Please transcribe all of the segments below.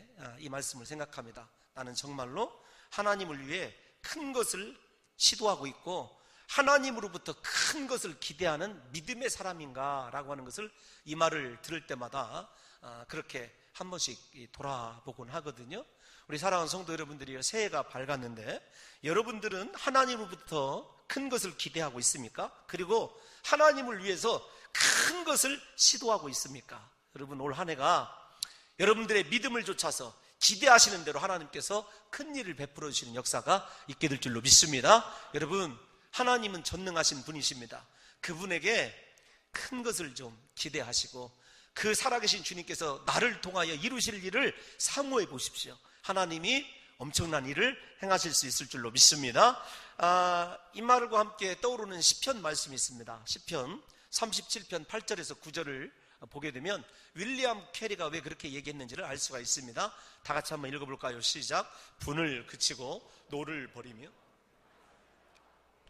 때 이 말씀을 생각합니다. 나는 정말로 하나님을 위해 큰 것을 시도하고 있고 하나님으로부터 큰 것을 기대하는 믿음의 사람인가 라고 하는 것을 이 말을 들을 때마다 그렇게 한 번씩 돌아보곤 하거든요. 우리 사랑하는 성도 여러분들이 새해가 밝았는데 여러분들은 하나님으로부터 큰 것을 기대하고 있습니까? 그리고 하나님을 위해서 큰 것을 시도하고 있습니까? 여러분, 올 한 해가 여러분들의 믿음을 좇아서 기대하시는 대로 하나님께서 큰 일을 베풀어 주시는 역사가 있게 될 줄로 믿습니다. 여러분, 하나님은 전능하신 분이십니다. 그분에게 큰 것을 좀 기대하시고 그 살아계신 주님께서 나를 통하여 이루실 일을 사모해 보십시오. 하나님이 엄청난 일을 행하실 수 있을 줄로 믿습니다. 이 말과 함께 떠오르는 시편 말씀이 있습니다. 시편 37편 8절에서 9절을 보게 되면 윌리엄 캐리가 왜 그렇게 얘기했는지를 알 수가 있습니다. 다 같이 한번 읽어볼까요? 시작. 분을 그치고 노를 버리며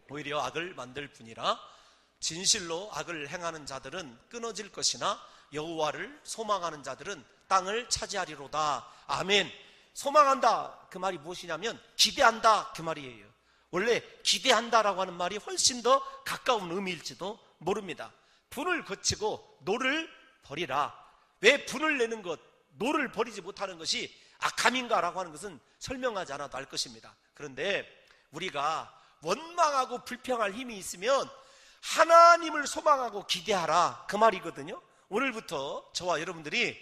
오히려 악을 만들 뿐이라 진실로 악을 행하는 자들은 끊어질 것이나 여호와를 소망하는 자들은 땅을 차지하리로다. 아멘. 소망한다, 그 말이 무엇이냐면 기대한다, 그 말이에요. 원래 기대한다라고 하는 말이 훨씬 더 가까운 의미일지도 모릅니다. 분을 거치고 노를 버리라. 왜 분을 내는 것, 노를 버리지 못하는 것이 악함인가라고 하는 것은 설명하지 않아도 알 것입니다. 그런데 우리가 원망하고 불평할 힘이 있으면 하나님을 소망하고 기대하라, 그 말이거든요. 오늘부터 저와 여러분들이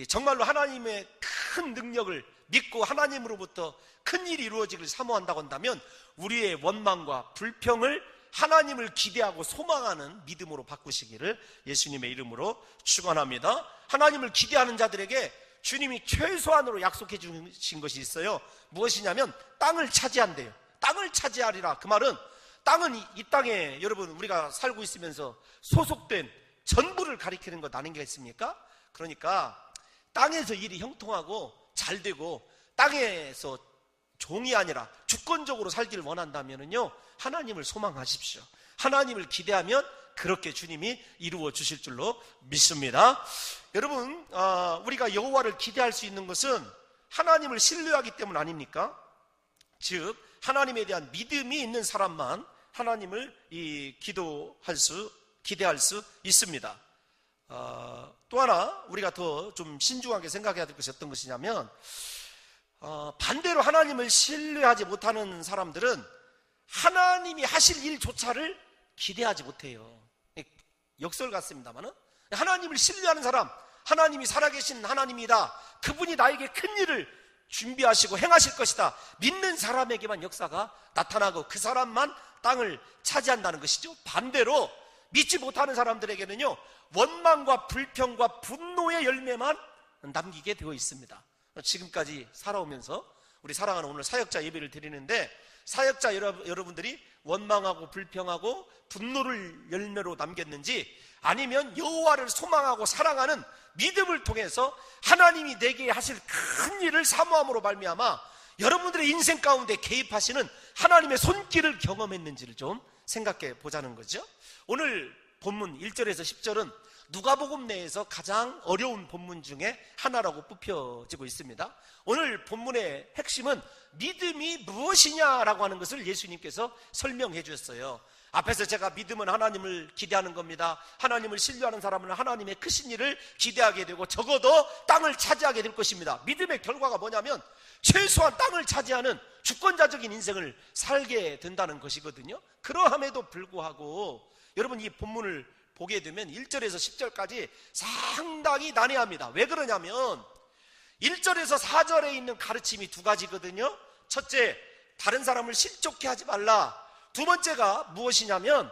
정말로 하나님의 큰 능력을 믿고 하나님으로부터 큰 일이 이루어지기를 사모한다고 한다면 우리의 원망과 불평을 하나님을 기대하고 소망하는 믿음으로 바꾸시기를 예수님의 이름으로 축원합니다. 하나님을 기대하는 자들에게 주님이 최소한으로 약속해 주신 것이 있어요. 무엇이냐면 땅을 차지한대요. 땅을 차지하리라. 그 말은 땅은 이 땅에 여러분 우리가 살고 있으면서 소속된 전부를 가리키는 것 아닌 게 있습니까? 그러니까 땅에서 일이 형통하고 잘 되고 땅에서 종이 아니라 주권적으로 살기를 원한다면요, 하나님을 소망하십시오. 하나님을 기대하면 그렇게 주님이 이루어 주실 줄로 믿습니다. 여러분, 우리가 여호와를 기대할 수 있는 것은 하나님을 신뢰하기 때문 아닙니까? 즉 하나님에 대한 믿음이 있는 사람만 하나님을 기대할 수 있습니다. 또 하나 우리가 더 좀 신중하게 생각해야 될 것이 어떤 것이냐면 반대로 하나님을 신뢰하지 못하는 사람들은 하나님이 하실 일조차를 기대하지 못해요. 역설 같습니다만 하나님을 신뢰하는 사람, 하나님이 살아계신 하나님이다, 그분이 나에게 큰 일을 준비하시고 행하실 것이다 믿는 사람에게만 역사가 나타나고 그 사람만 땅을 차지한다는 것이죠. 반대로 믿지 못하는 사람들에게는요, 원망과 불평과 분노의 열매만 남기게 되어 있습니다. 지금까지 살아오면서 우리 사랑하는 오늘 사역자 예배를 드리는데 사역자 여러분들이 원망하고 불평하고 분노를 열매로 남겼는지 아니면 여호와를 소망하고 사랑하는 믿음을 통해서 하나님이 내게 하실 큰 일을 사모함으로 말미암아 여러분들의 인생 가운데 개입하시는 하나님의 손길을 경험했는지를 좀 생각해 보자는 거죠. 오늘 본문 1절에서 10절은 누가복음 내에서 가장 어려운 본문 중에 하나라고 뽑혀지고 있습니다. 오늘 본문의 핵심은 믿음이 무엇이냐라고 하는 것을 예수님께서 설명해 주셨어요. 앞에서 제가 믿음은 하나님을 기대하는 겁니다. 하나님을 신뢰하는 사람은 하나님의 크신 일을 기대하게 되고 적어도 땅을 차지하게 될 것입니다. 믿음의 결과가 뭐냐면 최소한 땅을 차지하는 주권자적인 인생을 살게 된다는 것이거든요. 그러함에도 불구하고 여러분 이 본문을 보게 되면 1절에서 10절까지 상당히 난해합니다. 왜 그러냐면 1절에서 4절에 있는 가르침이 두 가지거든요. 첫째, 다른 사람을 실족해 하지 말라. 두 번째가 무엇이냐면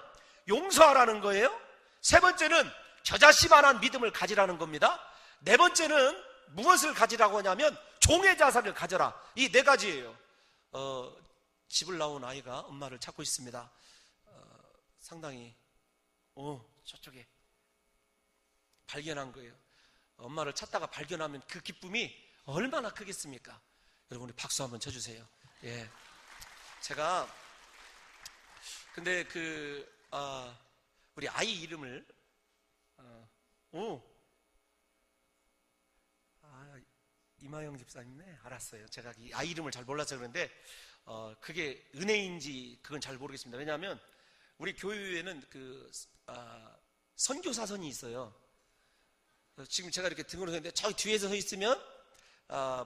용서하라는 거예요. 세 번째는 겨자씨만한 믿음을 가지라는 겁니다. 네 번째는 무엇을 가지라고 하냐면 종의 자세를 가져라. 이 네 가지예요. 집을 나온 아이가 엄마를 찾고 있습니다. 상당히 저쪽에 발견한 거예요. 엄마를 찾다가 발견하면 그 기쁨이 얼마나 크겠습니까? 여러분, 박수 한번 쳐주세요. 예. 제가 근데 우리 아이 이름을 이마영 집사님네, 알았어요. 제가 이 아이 이름을 잘 몰라서 그런데 그게 은혜인지 그건 잘 모르겠습니다. 왜냐하면 우리 교회에는 선교사선이 있어요. 지금 제가 이렇게 등으로 서 있는데 저기 뒤에서 서 있으면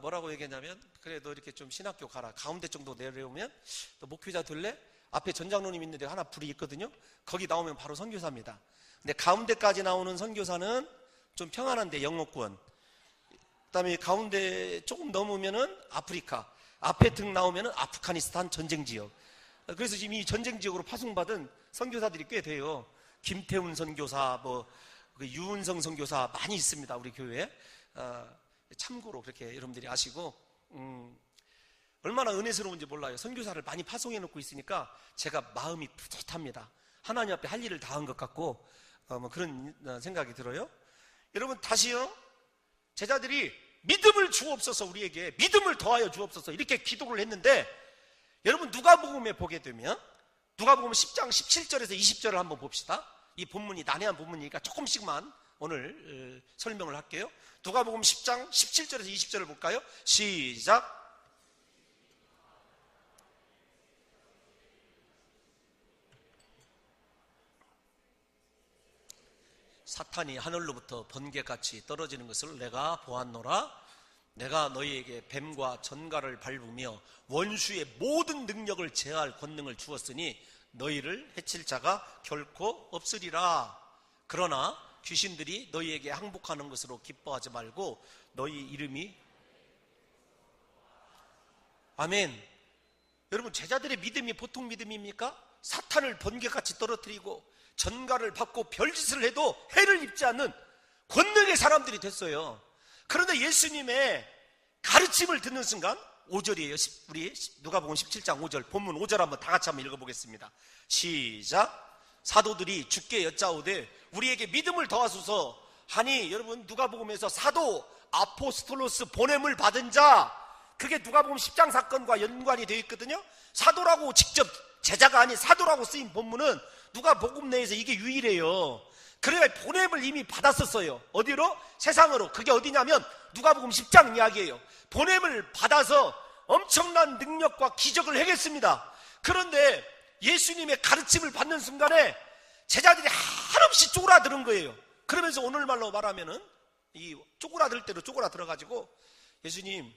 뭐라고 얘기했냐면, 그래 너 이렇게 좀 신학교 가라, 가운데 정도 내려오면 너 목회자 될래? 앞에 전장로님 있는데 하나 불이 있거든요. 거기 나오면 바로 선교사입니다. 근데 가운데까지 나오는 선교사는 좀 평안한데 영어권, 그다음에 가운데 조금 넘으면은 아프리카, 앞에 등 나오면은 아프가니스탄 전쟁 지역. 그래서 지금 이 전쟁 지역으로 파송받은 선교사들이 꽤 돼요. 김태훈 선교사, 유은성 선교사 많이 있습니다, 우리 교회에. 참고로 그렇게 여러분들이 아시고, 얼마나 은혜스러운지 몰라요. 선교사를 많이 파송해 놓고 있으니까 제가 마음이 뿌듯합니다. 하나님 앞에 할 일을 다 한 것 같고, 그런 생각이 들어요. 여러분, 다시요, 제자들이 믿음을 주옵소서, 우리에게 믿음을 더하여 주옵소서, 이렇게 기도를 했는데, 여러분 누가복음에 보게 되면 누가복음 10장 17절에서 20절을 한번 봅시다. 이 본문이 난해한 본문이니까 조금씩만 오늘 설명을 할게요. 누가복음 10장 17절에서 20절을 볼까요? 시작. 사탄이 하늘로부터 번개같이 떨어지는 것을 내가 보았노라. 내가 너희에게 뱀과 전갈을 밟으며 원수의 모든 능력을 제어할 권능을 주었으니 너희를 해칠 자가 결코 없으리라. 그러나 귀신들이 너희에게 항복하는 것으로 기뻐하지 말고 너희 이름이, 아멘. 여러분, 제자들의 믿음이 보통 믿음입니까? 사탄을 번개같이 떨어뜨리고 전갈을 밟고 별짓을 해도 해를 입지 않는 권능의 사람들이 됐어요. 그런데 예수님의 가르침을 듣는 순간, 5절이에요. 우리 누가복음 17장 5절, 본문 5절 한번 다 같이 한번 읽어보겠습니다. 시작. 사도들이 주께 여짜오되 우리에게 믿음을 더하소서 하니, 여러분 누가복음에서 사도 아포스톨로스 보냄을 받은 자, 그게 누가복음 10장 사건과 연관이 되어 있거든요. 사도라고 직접, 제자가 아닌 사도라고 쓰인 본문은 누가복음 내에서 이게 유일해요. 그래야 보냄을 이미 받았었어요. 어디로? 세상으로. 그게 어디냐면 누가복음 10장 이야기예요. 보냄을 받아서 엄청난 능력과 기적을 행했습니다. 그런데 예수님의 가르침을 받는 순간에 제자들이 한없이 쪼그라드는 거예요. 그러면서 오늘말로 말하면은 이 쪼그라들 대로 쪼그라들어가지고, 예수님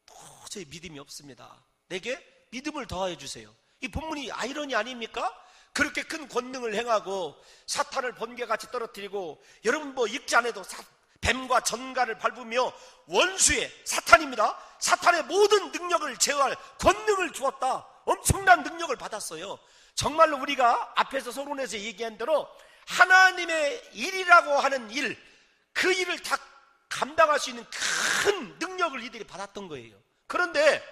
도저히 믿음이 없습니다. 내게 믿음을 더하여 주세요. 이 본문이 아이러니 아닙니까? 그렇게 큰 권능을 행하고 사탄을 번개같이 떨어뜨리고, 여러분 읽지 않아도 뱀과 전갈을 밟으며 원수의, 사탄입니다, 사탄의 모든 능력을 제어할 권능을 주었다. 엄청난 능력을 받았어요. 정말로 우리가 앞에서 서론에서 얘기한 대로 하나님의 일이라고 하는 일, 그 일을 다 감당할 수 있는 큰 능력을 이들이 받았던 거예요. 그런데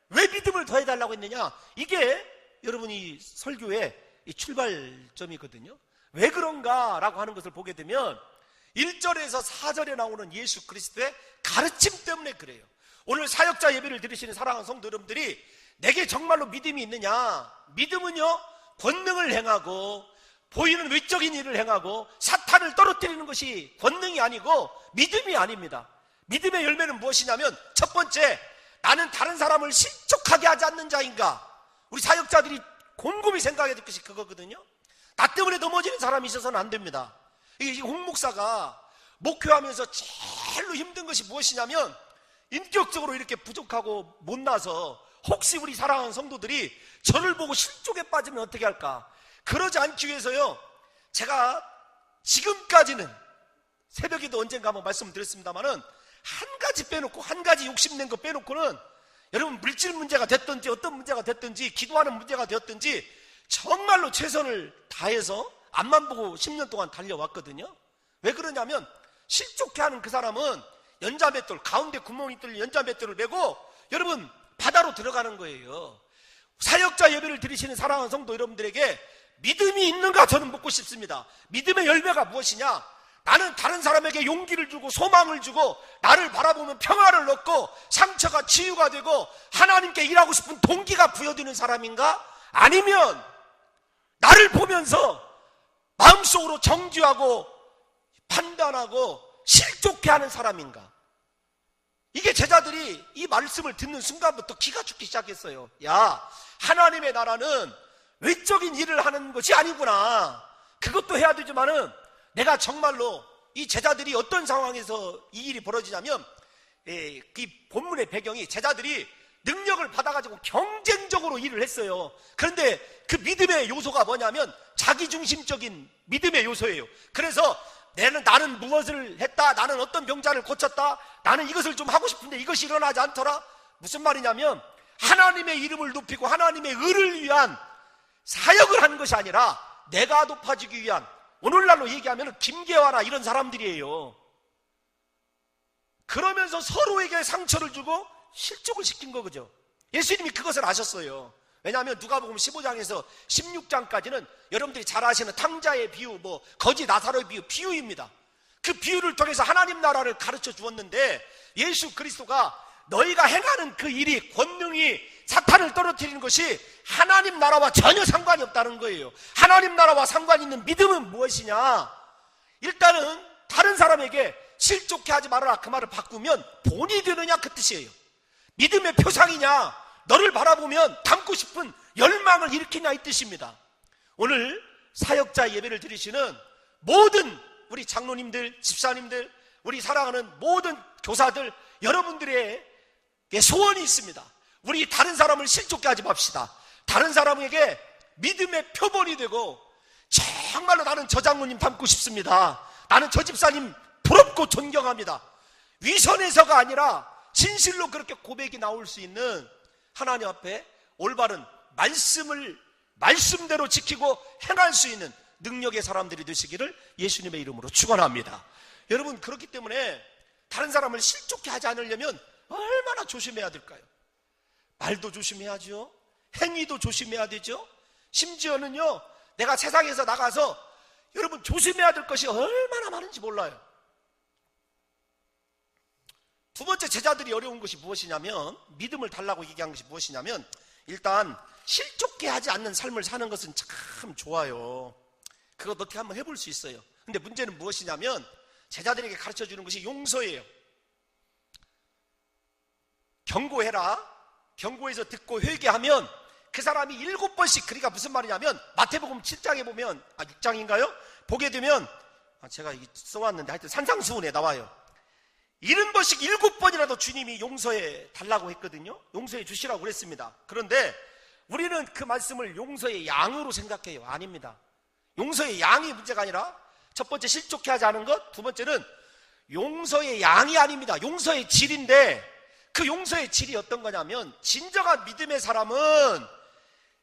왜 믿음을 더해달라고 했느냐? 이게 여러분이 설교의 이 출발점이거든요. 왜 그런가라고 하는 것을 보게 되면 1절에서 4절에 나오는 예수 그리스도의 가르침 때문에 그래요. 오늘 사역자 예배를 드리시는 사랑하는 성도 여러분들이 내게 정말로 믿음이 있느냐? 믿음은요, 권능을 행하고 보이는 외적인 일을 행하고 사탄을 떨어뜨리는 것이 권능이 아니고 믿음이 아닙니다. 믿음의 열매는 무엇이냐면, 첫 번째, 나는 다른 사람을 실족하게 하지 않는 자인가? 우리 사역자들이 곰곰이 생각해야 될 것이 그거거든요. 나 때문에 넘어지는 사람이 있어서는 안 됩니다. 이 홍 목사가 목회하면서 제일로 힘든 것이 무엇이냐면, 인격적으로 이렇게 부족하고 못나서 혹시 우리 사랑하는 성도들이 저를 보고 실족에 빠지면 어떻게 할까? 그러지 않기 위해서요, 제가 지금까지는 새벽에도 언젠가 한번 말씀드렸습니다만은, 한 가지 빼놓고, 한 가지 욕심낸 거 빼놓고는, 여러분 물질 문제가 됐든지 어떤 문제가 됐든지 기도하는 문제가 되었든지 정말로 최선을 다해서 앞만 보고 10년 동안 달려왔거든요. 왜 그러냐면, 실족해 하는 그 사람은 연자맷돌, 가운데 구멍이 뚫린 연자맷돌을 메고 여러분 바다로 들어가는 거예요. 사역자 예배를 드리시는 사랑하는 성도 여러분들에게 믿음이 있는가 저는 묻고 싶습니다. 믿음의 열매가 무엇이냐? 나는 다른 사람에게 용기를 주고 소망을 주고 나를 바라보면 평화를 얻고 상처가 치유가 되고 하나님께 일하고 싶은 동기가 부여되는 사람인가? 아니면 나를 보면서 마음속으로 정죄하고 판단하고 실족해 하는 사람인가? 이게 제자들이 이 말씀을 듣는 순간부터 기가 죽기 시작했어요. 야, 하나님의 나라는 외적인 일을 하는 것이 아니구나. 그것도 해야 되지만은 내가 정말로 이 제자들이 어떤 상황에서 이 일이 벌어지냐면, 그 본문의 배경이 제자들이 능력을 받아가지고 경쟁적으로 일을 했어요. 그런데 그 믿음의 요소가 뭐냐면 자기중심적인 믿음의 요소예요. 그래서 나는 무엇을 했다, 나는 어떤 병자를 고쳤다, 나는 이것을 좀 하고 싶은데 이것이 일어나지 않더라. 무슨 말이냐면 하나님의 이름을 높이고 하나님의 의를 위한 사역을 하는 것이 아니라 내가 높아지기 위한, 오늘날로 얘기하면 김계화나 이런 사람들이에요. 그러면서 서로에게 상처를 주고 실족을 시킨 거죠. 예수님이 그것을 아셨어요. 왜냐하면 누가복음 15장에서 16장까지는 여러분들이 잘 아시는 탕자의 비유, 거지 나사로의 비유입니다. 그 비유를 통해서 하나님 나라를 가르쳐 주었는데, 예수 그리스도가 너희가 행하는 그 일이, 권능이 사탄을 떨어뜨리는 것이 하나님 나라와 전혀 상관이 없다는 거예요. 하나님 나라와 상관 있는 믿음은 무엇이냐? 일단은 다른 사람에게 실족해 하지 말아라, 그 말을 바꾸면 본이 되느냐, 그 뜻이에요. 믿음의 표상이냐, 너를 바라보면 담고 싶은 열망을 일으키냐, 이 뜻입니다. 오늘 사역자 예배를 드리시는 모든 우리 장로님들, 집사님들, 우리 사랑하는 모든 교사들, 여러분들의 소원이 있습니다. 우리 다른 사람을 실족해 하지 맙시다. 다른 사람에게 믿음의 표본이 되고, 정말로 나는 저 장로님 닮고 싶습니다, 나는 저 집사님 부럽고 존경합니다, 위선에서가 아니라 진실로 그렇게 고백이 나올 수 있는, 하나님 앞에 올바른 말씀대로 지키고 행할 수 있는 능력의 사람들이 되시기를 예수님의 이름으로 축원합니다. 여러분, 그렇기 때문에 다른 사람을 실족해 하지 않으려면 얼마나 조심해야 될까요? 말도 조심해야죠. 행위도 조심해야 되죠. 심지어는요, 내가 세상에서 나가서 여러분 조심해야 될 것이 얼마나 많은지 몰라요. 두 번째, 제자들이 어려운 것이 무엇이냐면, 믿음을 달라고 얘기한 것이 무엇이냐면, 일단 실족해 하지 않는 삶을 사는 것은 참 좋아요. 그거 어떻게 한번 해볼 수 있어요. 근데 문제는 무엇이냐면, 제자들에게 가르쳐 주는 것이 용서예요. 경고해라. 경고해서 듣고 회개하면 그 사람이 7번씩, 그러니까 무슨 말이냐면 마태복음 7장에 보면, 6장인가요? 보게 되면, 제가 써왔는데 하여튼 산상수훈에 나와요. 70번씩 7번이라도 주님이 용서해 달라고 했거든요. 용서해 주시라고 그랬습니다. 그런데 우리는 그 말씀을 용서의 양으로 생각해요. 아닙니다. 용서의 양이 문제가 아니라, 첫 번째 실족해 하지 않은 것, 두 번째는 용서의 양이 아닙니다. 용서의 질인데, 그 용서의 질이 어떤 거냐면, 진정한 믿음의 사람은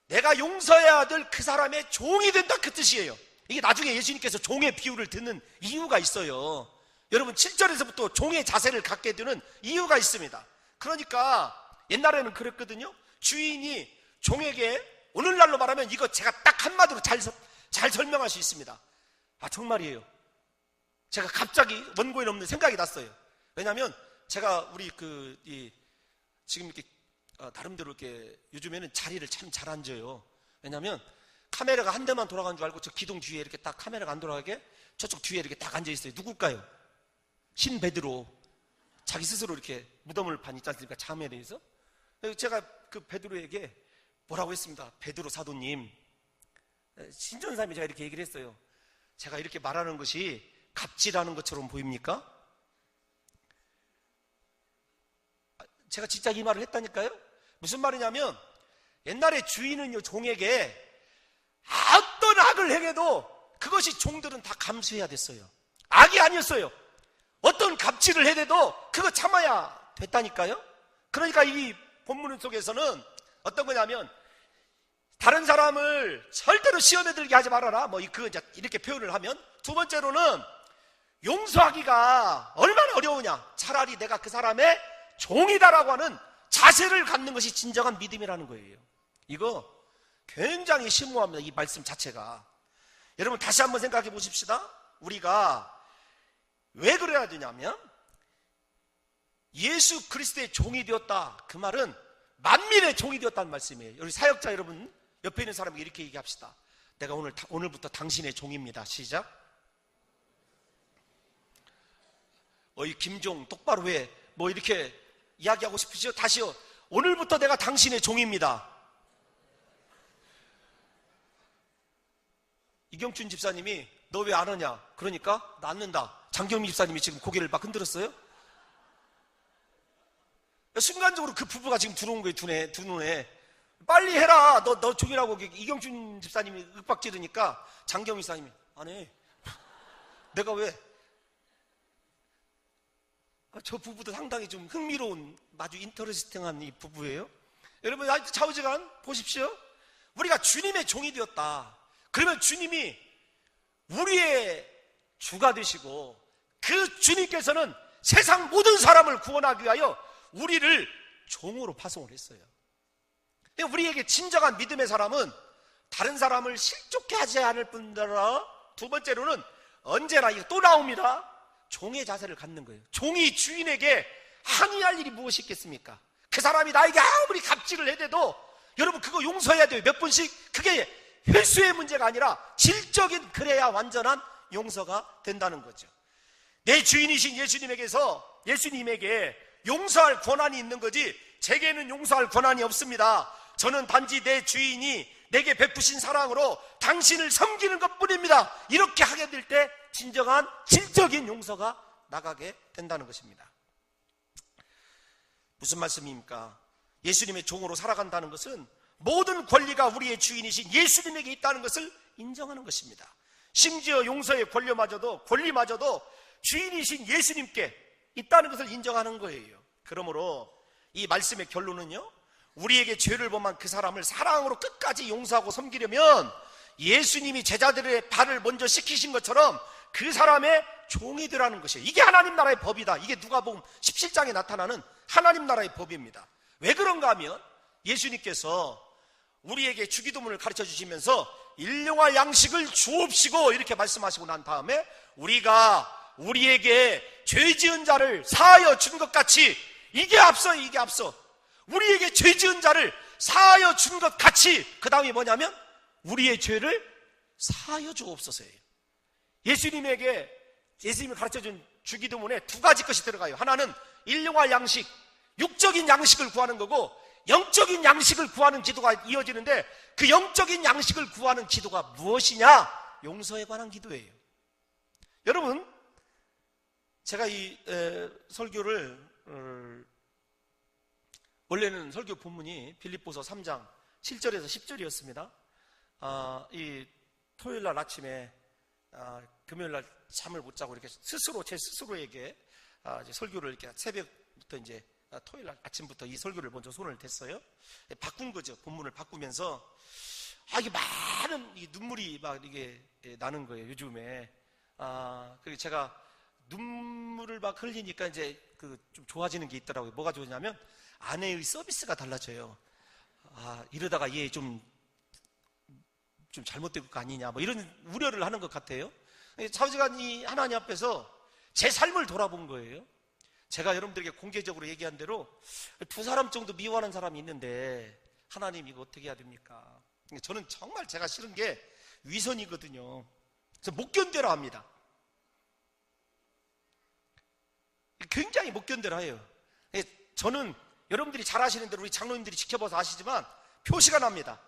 내가 용서해야 될 그 사람의 종이 된다, 그 뜻이에요. 이게 나중에 예수님께서 종의 비유를 듣는 이유가 있어요. 여러분, 7절에서부터 종의 자세를 갖게 되는 이유가 있습니다. 그러니까 옛날에는 그랬거든요. 주인이 종에게, 오늘날로 말하면 이거 제가 딱 한마디로 잘 설명할 수 있습니다. 정말이에요. 제가 갑자기 원고에 없는 생각이 났어요. 왜냐하면 제가 지금 이렇게 나름대로 이렇게 요즘에는 자리를 참 잘 앉아요. 왜냐하면 카메라가 한 대만 돌아간 줄 알고 저 기둥 뒤에 이렇게 딱 카메라가 안 돌아가게 저쪽 뒤에 이렇게 딱 앉아 있어요. 누굴까요? 신 베드로. 자기 스스로 이렇게 무덤을 판 있지 않습니까? 참에 대해서. 제가 그 베드로에게 뭐라고 했습니다. 베드로 사도님, 신전사님이 제가 이렇게 얘기를 했어요. 제가 이렇게 말하는 것이 갑질하는 것처럼 보입니까? 제가 진짜 이 말을 했다니까요. 무슨 말이냐면, 옛날에 주인은요, 종에게 어떤 악을 행해도 그것이 종들은 다 감수해야 됐어요. 악이 아니었어요. 어떤 갑질을 해도 그거 참아야 됐다니까요. 그러니까 이 본문 속에서는 어떤 거냐면, 다른 사람을 절대로 시험에 들게 하지 말아라, 이렇게 표현을 하면, 두 번째로는 용서하기가 얼마나 어려우냐. 차라리 내가 그 사람의 종이다라고 하는 자세를 갖는 것이 진정한 믿음이라는 거예요. 이거 굉장히 심오합니다, 이 말씀 자체가. 여러분, 다시 한번 생각해 보십시다. 우리가 왜 그래야 되냐면, 예수 그리스도의 종이 되었다, 그 말은 만민의 종이 되었다는 말씀이에요. 우리 사역자 여러분, 옆에 있는 사람에게 이렇게 얘기합시다. 내가 오늘부터 당신의 종입니다. 시작. 어이 김종 똑바로 해. 이렇게 이야기하고 싶으시죠? 다시요. 오늘부터 내가 당신의 종입니다. 이경춘 집사님이 너 왜 안 하냐? 그러니까 나 앉는다. 장경미 집사님이 지금 고개를 막 흔들었어요. 순간적으로 그 부부가 지금 들어온 거예요. 두 눈에. 빨리 해라. 너 종이라고. 이경춘 집사님이 윽박지르니까 장경미 집사님이 안 해. 내가 왜? 저 부부도 상당히 좀 흥미로운, 아주 인터레스팅한 이 부부예요. 여러분, 좌우지간 보십시오. 우리가 주님의 종이 되었다. 그러면 주님이 우리의 주가 되시고, 그 주님께서는 세상 모든 사람을 구원하기 위하여 우리를 종으로 파송을 했어요. 우리에게 진정한 믿음의 사람은 다른 사람을 실족해 하지 않을 뿐더러, 두 번째로는 언제나 이거 또 나옵니다. 종의 자세를 갖는 거예요. 종이 주인에게 항의할 일이 무엇이 있겠습니까? 그 사람이 나에게 아무리 갑질을 해대도 여러분 그거 용서해야 돼요. 몇 번씩. 그게 횟수의 문제가 아니라 질적인, 그래야 완전한 용서가 된다는 거죠. 내 주인이신 예수님에게 용서할 권한이 있는 거지 제게는 용서할 권한이 없습니다. 저는 단지 내 주인이 내게 베푸신 사랑으로 당신을 섬기는 것뿐입니다. 이렇게 하게 될 때 진정한 질적인 용서가 나가게 된다는 것입니다. 무슨 말씀입니까? 예수님의 종으로 살아간다는 것은 모든 권리가 우리의 주인이신 예수님에게 있다는 것을 인정하는 것입니다. 심지어 용서의 권리마저도 주인이신 예수님께 있다는 것을 인정하는 거예요. 그러므로 이 말씀의 결론은요, 우리에게 죄를 범한 그 사람을 사랑으로 끝까지 용서하고 섬기려면 예수님이 제자들의 발을 먼저 씻기신 것처럼 그 사람의 종이 되라는 것이에요. 이게 하나님 나라의 법이다. 이게 누가복음 17장에 나타나는 하나님 나라의 법입니다. 왜 그런가 하면 예수님께서 우리에게 주기도문을 가르쳐 주시면서 일용할 양식을 주옵시고 이렇게 말씀하시고 난 다음에 우리가 우리에게 죄 지은 자를 사하여 준 것 같이, 이게 앞서 우리에게 죄 지은 자를 사하여 준 것 같이, 그 다음이 뭐냐면 우리의 죄를 사하여 주옵소서예요. 예수님이 가르쳐준 주기도문에 두 가지 것이 들어가요. 하나는 일용할 양식, 육적인 양식을 구하는 거고, 영적인 양식을 구하는 기도가 이어지는데, 그 영적인 양식을 구하는 기도가 무엇이냐? 용서에 관한 기도예요. 여러분, 제가 이 설교를 원래는 설교 본문이 빌립보서 3장 7절에서 10절이었습니다. 이 토요일날 아침에 금요일날 잠을 못 자고 이렇게 제 스스로에게 이제 설교를 이렇게 새벽부터 이제 토요일날 아침부터 이 설교를 먼저 손을 댔어요. 바꾼 거죠. 본문을 바꾸면서 이게 많은 이 눈물이 막 이게 나는 거예요. 요즘에. 그리고 제가 눈물을 막 흘리니까 이제 좀 좋아지는 게 있더라고요. 뭐가 좋으냐면 아내의 서비스가 달라져요. 이러다가 얘 좀 잘못된 거 아니냐, 뭐 이런 우려를 하는 것 같아요. 좌우지간이 하나님 앞에서 제 삶을 돌아본 거예요. 제가 여러분들에게 공개적으로 얘기한 대로 두 사람 정도 미워하는 사람이 있는데 하나님 이거 어떻게 해야 됩니까? 저는 정말 제가 싫은 게 위선이거든요. 그래서 못 견뎌라 합니다. 굉장히 못 견뎌라 해요. 저는 여러분들이 잘 아시는 대로 우리 장로님들이 지켜봐서 아시지만 표시가 납니다.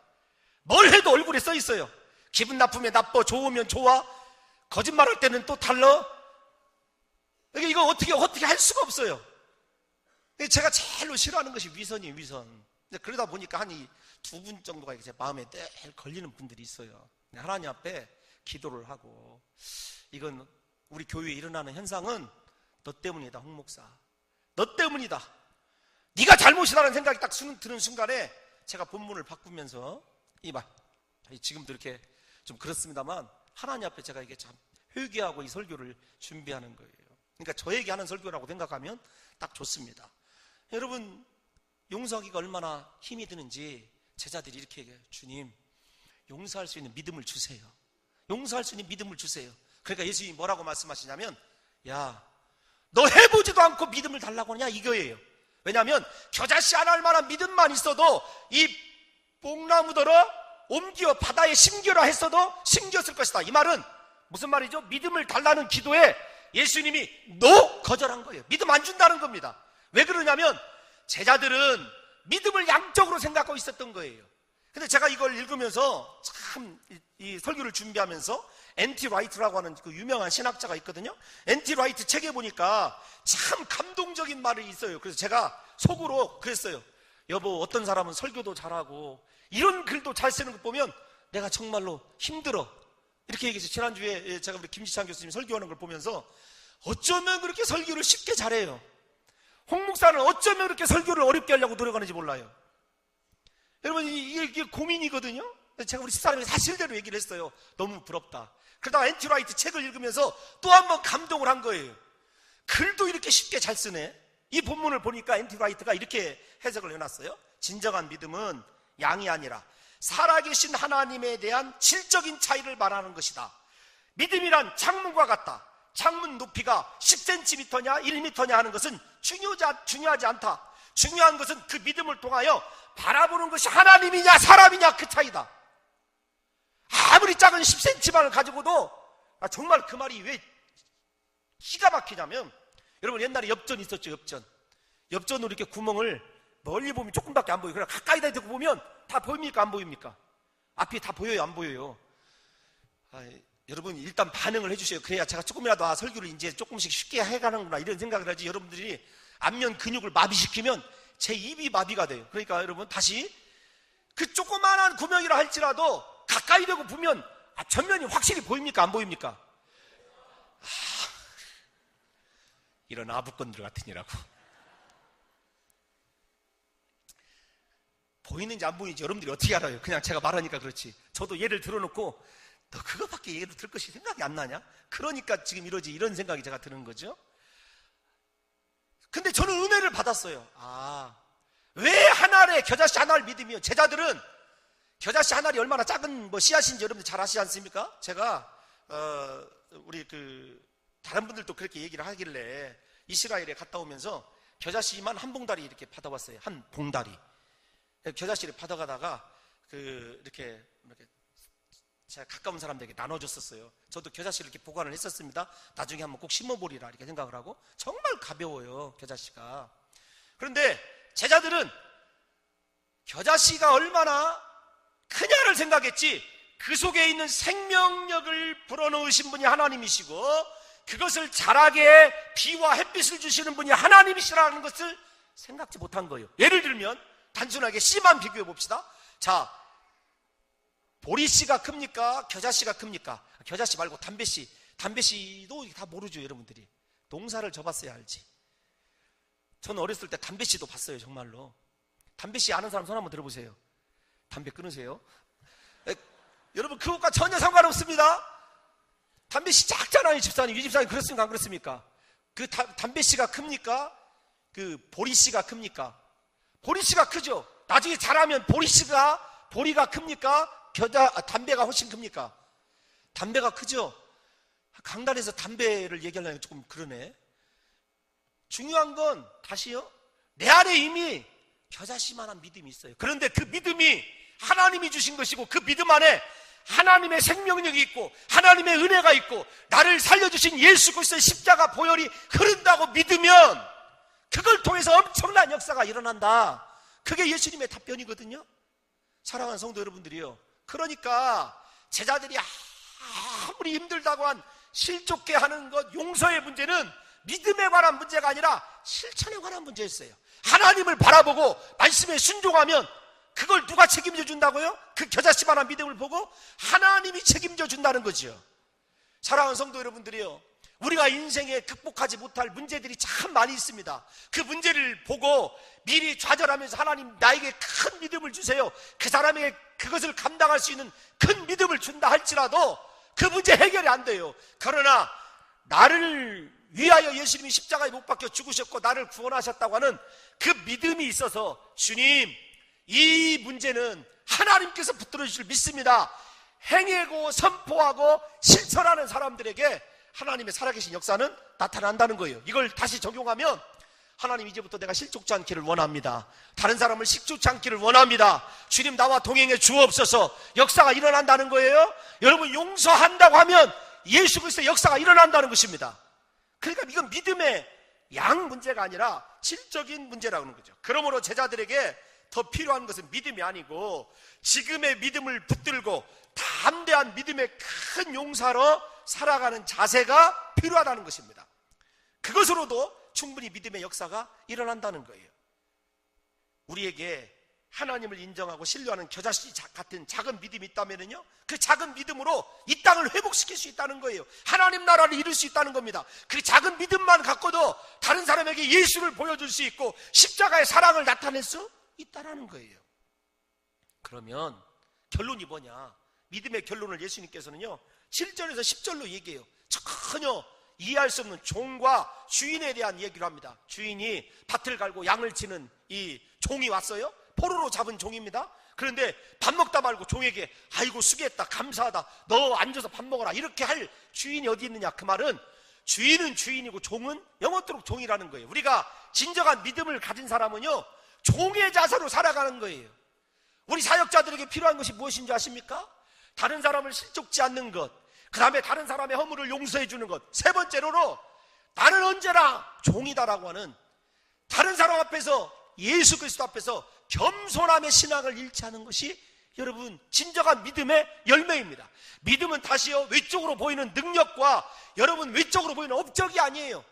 뭘 해도 얼굴에 써 있어요. 기분 나쁘면 나빠, 좋으면 좋아, 거짓말할 때는 또 달라. 이거 어떻게 할 수가 없어요. 제가 제일로 싫어하는 것이 위선이에요, 위선. 그러다 보니까 한 두 분 정도가 제 마음에 늘 걸리는 분들이 있어요. 하나님 앞에 기도를 하고, 이건 우리 교회에 일어나는 현상은 너 때문이다, 홍 목사. 너 때문이다. 네가 잘못이라는 생각이 딱 드는 순간에 제가 본문을 바꾸면서 지금도 이렇게 좀 그렇습니다만 하나님 앞에 제가 이게 참 회개하고 이 설교를 준비하는 거예요. 그러니까 저에게 하는 설교라고 생각하면 딱 좋습니다. 여러분, 용서하기가 얼마나 힘이 드는지 제자들이 이렇게 얘기해요. 주님, 용서할 수 있는 믿음을 주세요. 용서할 수 있는 믿음을 주세요. 그러니까 예수님이 뭐라고 말씀하시냐면, 야, 너 해보지도 않고 믿음을 달라고 하냐, 이거예요. 왜냐하면 겨자씨 안 할 만한 믿음만 있어도 이 뽕나무더러 옮겨 바다에 심겨라 했어도 심겼을 것이다. 이 말은 무슨 말이죠? 믿음을 달라는 기도에 예수님이 거절한 거예요. 믿음 안 준다는 겁니다. 왜 그러냐면 제자들은 믿음을 양적으로 생각하고 있었던 거예요. 근데 제가 이걸 읽으면서 참 이 설교를 준비하면서 N.T. 라이트라고 하는 그 유명한 신학자가 있거든요. N.T. 라이트 책에 보니까 참 감동적인 말이 있어요. 그래서 제가 속으로 그랬어요. 여보, 어떤 사람은 설교도 잘하고 이런 글도 잘 쓰는 거 보면 내가 정말로 힘들어, 이렇게 얘기했어요. 지난주에 제가 우리 김지찬 교수님 설교하는 걸 보면서 어쩌면 그렇게 설교를 쉽게 잘해요. 홍 목사는 어쩌면 그렇게 설교를 어렵게 하려고 노력하는지 몰라요. 여러분, 이게 고민이거든요. 제가 우리 집사람에게 사실대로 얘기를 했어요. 너무 부럽다. 그러다가 N.T. 라이트 책을 읽으면서 또 한 번 감동을 한 거예요. 글도 이렇게 쉽게 잘 쓰네. 이 본문을 보니까 N.T. 라이트가 이렇게 해석을 해놨어요. 진정한 믿음은 양이 아니라 살아계신 하나님에 대한 질적인 차이를 말하는 것이다. 믿음이란 창문과 같다. 창문 높이가 10cm냐 1m냐 하는 것은 중요하지 않다. 중요한 것은 그 믿음을 통하여 바라보는 것이 하나님이냐 사람이냐 그 차이다. 아무리 작은 10cm만을 가지고도 정말 그 말이 왜 기가 막히냐면, 여러분 옛날에 엽전 있었죠. 엽전으로 이렇게 구멍을 멀리 보면 조금밖에 안 보여요. 그러나 가까이다 대고 보면 다 보입니까 안 보입니까? 앞이 다 보여요 안 보여요? 여러분 일단 반응을 해주세요. 그래야 제가 조금이라도 설교를 이제 조금씩 쉽게 해가는구나 이런 생각을 하지. 여러분들이 안면 근육을 마비시키면 제 입이 마비가 돼요. 그러니까 여러분 다시, 그 조그만한 구멍이라 할지라도 가까이 대고 보면 전면이 확실히 보입니까 안 보입니까? 이런 아부건들 같으니라고. 보이는지 안 보이는지 여러분들이 어떻게 알아요? 그냥 제가 말하니까 그렇지. 저도 예를 들어놓고 너 그거밖에 예를 들 것이 생각이 안 나냐? 그러니까 지금 이러지, 이런 생각이 제가 드는 거죠. 근데 저는 은혜를 받았어요. 왜 하나를, 겨자씨 하나를 믿으며, 제자들은 겨자씨 하나리 얼마나 작은 씨앗인지 여러분들 잘 아시지 않습니까? 제가 우리 다른 분들도 그렇게 얘기를 하길래 이스라엘에 갔다 오면서 겨자씨만 한 봉다리 이렇게 받아왔어요. 한 봉다리. 겨자씨를 받아가다가 이렇게 제가 가까운 사람들에게 나눠줬었어요. 저도 겨자씨를 이렇게 보관을 했었습니다. 나중에 한번 꼭 심어보리라 이렇게 생각을 하고. 정말 가벼워요 겨자씨가. 그런데 제자들은 겨자씨가 얼마나 크냐를 생각했지, 그 속에 있는 생명력을 불어넣으신 분이 하나님이시고 그것을 자라게 비와 햇빛을 주시는 분이 하나님이시라는 것을 생각지 못한 거예요. 예를 들면 단순하게 씨만 비교해 봅시다. 자, 보리씨가 큽니까 겨자씨가 큽니까? 겨자씨 말고 담배씨. 담배씨도 다 모르죠 여러분들이. 농사를 져봤어야 알지. 저는 어렸을 때 담배씨도 봤어요 정말로. 담배씨 아는 사람 손 한번 들어보세요. 담배 끊으세요. 여러분 그것과 전혀 상관없습니다. 담배씨 작잖아요. 집사님, 이 집사님 그렇습니까 안 그렇습니까? 그 담배씨가 큽니까? 그 보리씨가 큽니까? 보리씨가 크죠. 나중에 자라면 보리가 큽니까? 담배가 훨씬 큽니까? 담배가 크죠. 강단에서 담배를 얘기하려면 조금 그러네. 중요한 건 다시요, 내 안에 이미 겨자씨만한 믿음이 있어요. 그런데 그 믿음이 하나님이 주신 것이고 그 믿음 안에 하나님의 생명력이 있고 하나님의 은혜가 있고 나를 살려주신 예수 그리스도의 십자가 보혈이 흐른다고 믿으면 그걸 통해서 엄청난 역사가 일어난다. 그게 예수님의 답변이거든요. 사랑하는 성도 여러분들이요, 그러니까 제자들이 아무리 힘들다고 한 실족게 하는 것, 용서의 문제는 믿음에 관한 문제가 아니라 실천에 관한 문제였어요. 하나님을 바라보고 말씀에 순종하면 그걸 누가 책임져 준다고요? 그 겨자씨만한 믿음을 보고 하나님이 책임져 준다는 거죠. 사랑하는 성도 여러분들이요, 우리가 인생에 극복하지 못할 문제들이 참 많이 있습니다. 그 문제를 보고 미리 좌절하면서 하나님 나에게 큰 믿음을 주세요, 그 사람에게 그것을 감당할 수 있는 큰 믿음을 준다 할지라도 그 문제 해결이 안 돼요. 그러나 나를 위하여 예수님이 십자가에 못 박혀 죽으셨고 나를 구원하셨다고 하는 그 믿음이 있어서 주님, 이 문제는 하나님께서 붙들어 주실 믿습니다, 행하고 선포하고 실천하는 사람들에게 하나님의 살아계신 역사는 나타난다는 거예요. 이걸 다시 적용하면 하나님, 이제부터 내가 실족지 않기를 원합니다. 다른 사람을 실족지 않기를 원합니다. 주님 나와 동행해 주옵소서. 역사가 일어난다는 거예요. 여러분, 용서한다고 하면 예수 그리스도의 역사가 일어난다는 것입니다. 그러니까 이건 믿음의 양 문제가 아니라 질적인 문제라는 거죠. 그러므로 제자들에게 더 필요한 것은 믿음이 아니고 지금의 믿음을 붙들고 담대한 믿음의 큰 용사로 살아가는 자세가 필요하다는 것입니다. 그것으로도 충분히 믿음의 역사가 일어난다는 거예요. 우리에게 하나님을 인정하고 신뢰하는 겨자씨 같은 작은 믿음이 있다면요, 그 작은 믿음으로 이 땅을 회복시킬 수 있다는 거예요. 하나님 나라를 이룰 수 있다는 겁니다. 그 작은 믿음만 갖고도 다른 사람에게 예수를 보여줄 수 있고 십자가의 사랑을 나타낼 수 있다는 거예요. 그러면 결론이 뭐냐? 믿음의 결론을 예수님께서는요 7절에서 10절로 얘기해요. 전혀 이해할 수 없는 종과 주인에 대한 얘기를 합니다. 주인이 밭을 갈고 양을 치는 이 종이 왔어요. 포로로 잡은 종입니다. 그런데 밥 먹다 말고 종에게 아이고 수고했다, 감사하다, 너 앉아서 밥 먹어라, 이렇게 할 주인이 어디 있느냐? 그 말은 주인은 주인이고 종은 영원토록 종이라는 거예요. 우리가 진정한 믿음을 가진 사람은요 종의 자세로 살아가는 거예요. 우리 사역자들에게 필요한 것이 무엇인지 아십니까? 다른 사람을 실족지 않는 것, 그 다음에 다른 사람의 허물을 용서해 주는 것, 세 번째로는 나는 언제나 종이다라고 하는, 다른 사람 앞에서, 예수 그리스도 앞에서 겸손함의 신앙을 잃지 않은 것이 여러분 진정한 믿음의 열매입니다. 믿음은 다시요 외적으로 보이는 능력과 여러분 외적으로 보이는 업적이 아니에요.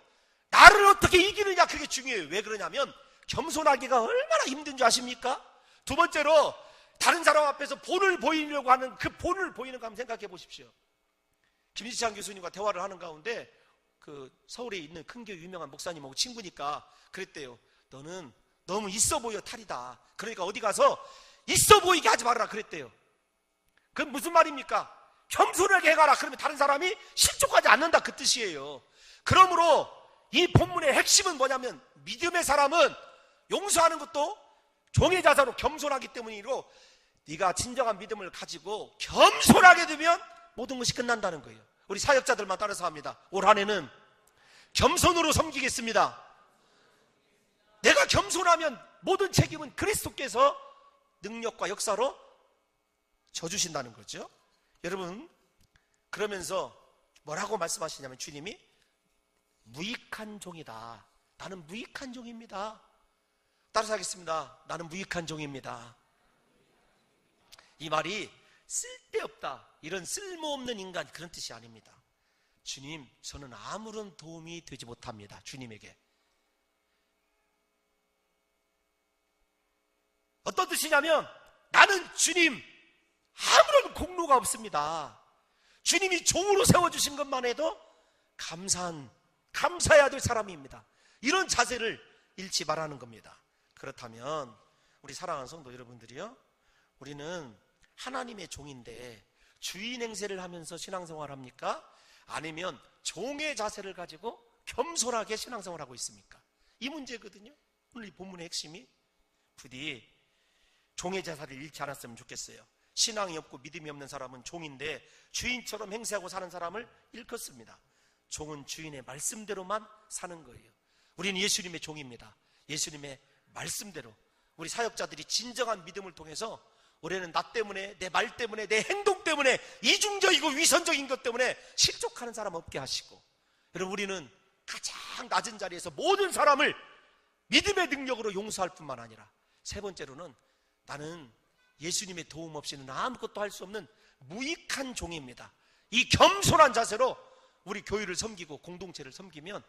나를 어떻게 이기느냐, 그게 중요해요. 왜 그러냐면 겸손하기가 얼마나 힘든 줄 아십니까? 두 번째로 다른 사람 앞에서 본을 보이려고 하는 그 본을 보이는 거 한번 생각해 보십시오. 김지찬 교수님과 대화를 하는 가운데 그 서울에 있는 큰 교회 유명한 목사님하고 친구니까 그랬대요. 너는 너무 있어 보여 탈이다. 그러니까 어디 가서 있어 보이게 하지 말아라 그랬대요. 그건 무슨 말입니까? 겸손하게 해가라. 그러면 다른 사람이 실족하지 않는다, 그 뜻이에요. 그러므로 이 본문의 핵심은 뭐냐면 믿음의 사람은 용서하는 것도 종의 자세로 겸손하기 때문이고, 네가 진정한 믿음을 가지고 겸손하게 되면 모든 것이 끝난다는 거예요. 우리 사역자들만 따라서 합니다. 올 한 해는 겸손으로 섬기겠습니다. 내가 겸손하면 모든 책임은 그리스도께서 능력과 역사로 져주신다는 거죠. 여러분, 그러면서 뭐라고 말씀하시냐면 주님이 무익한 종이다. 나는 무익한 종입니다. 따라서 하겠습니다. 나는 무익한 종입니다. 이 말이 쓸데없다, 이런 쓸모없는 인간, 그런 뜻이 아닙니다. 주님, 저는 아무런 도움이 되지 못합니다. 주님에게. 어떤 뜻이냐면 나는 주님 아무런 공로가 없습니다. 주님이 종으로 세워주신 것만 해도 감사해야 될 사람입니다. 이런 자세를 잃지 말라는 겁니다. 그렇다면 우리 사랑하는 성도 여러분들이요, 우리는 하나님의 종인데 주인 행세를 하면서 신앙생활을 합니까? 아니면 종의 자세를 가지고 겸손하게 신앙생활을 하고 있습니까? 이 문제거든요. 오늘 이 본문의 핵심이 부디 종의 자세를 잃지 않았으면 좋겠어요. 신앙이 없고 믿음이 없는 사람은 종인데 주인처럼 행세하고 사는 사람을 일컫습니다. 종은 주인의 말씀대로만 사는 거예요. 우리는 예수님의 종입니다. 예수님의 말씀대로 우리 사역자들이 진정한 믿음을 통해서 올해는 나 때문에, 내 말 때문에, 내 행동 때문에, 이중적이고 위선적인 것 때문에 실족하는 사람 없게 하시고, 여러분 우리는 가장 낮은 자리에서 모든 사람을 믿음의 능력으로 용서할 뿐만 아니라, 세 번째로는 나는 예수님의 도움 없이는 아무것도 할 수 없는 무익한 종입니다. 이 겸손한 자세로 우리 교회를 섬기고 공동체를 섬기면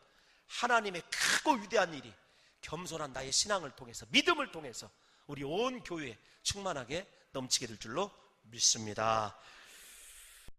하나님의 크고 위대한 일이 겸손한 나의 신앙을 통해서, 믿음을 통해서 우리 온 교회에 충만하게 넘치게 될 줄로 믿습니다.